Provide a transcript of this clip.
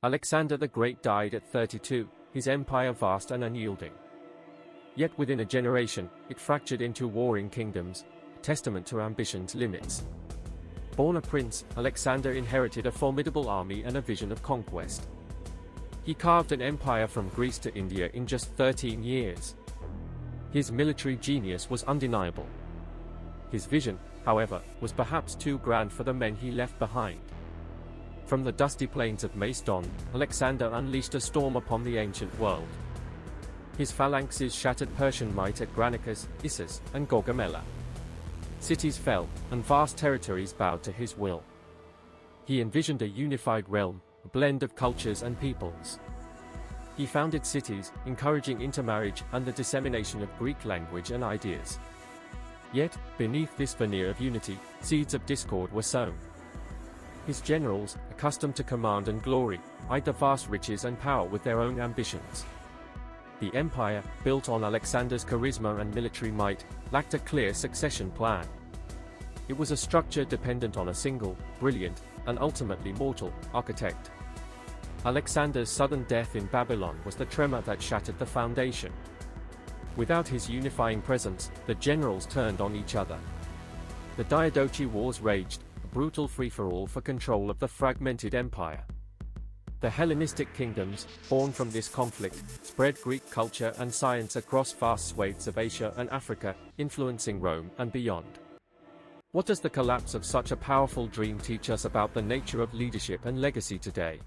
Alexander the Great died at 32, his empire vast and unyielding. Yet within a generation, it fractured into warring kingdoms, a testament to ambition's limits. Born a prince, Alexander inherited a formidable army and a vision of conquest. He carved an empire from Greece to India in just 13 years. His military genius was undeniable. His vision, however, was perhaps too grand for the men he left behind. From the dusty plains of Macedon, Alexander unleashed a storm upon the ancient world. His phalanxes shattered Persian might at Granicus, Issus, and Gaugamela. Cities fell, and vast territories bowed to his will. He envisioned a unified realm, a blend of cultures and peoples. He founded cities, encouraging intermarriage and the dissemination of Greek language and ideas. Yet, beneath this veneer of unity, seeds of discord were sown. His generals, accustomed to command and glory, eyed the vast riches and power with their own ambitions. The empire, built on Alexander's charisma and military might, lacked a clear succession plan. It was a structure dependent on a single, brilliant, and ultimately mortal, architect. Alexander's sudden death in Babylon was the tremor that shattered the foundation. Without his unifying presence, the generals turned on each other. The Diadochi Wars raged, a brutal free-for-all for control of the fragmented empire. The Hellenistic kingdoms, born from this conflict, spread Greek culture and science across vast swathes of Asia and Africa, influencing Rome and beyond. What does the collapse of such a powerful dream teach us about the nature of leadership and legacy today?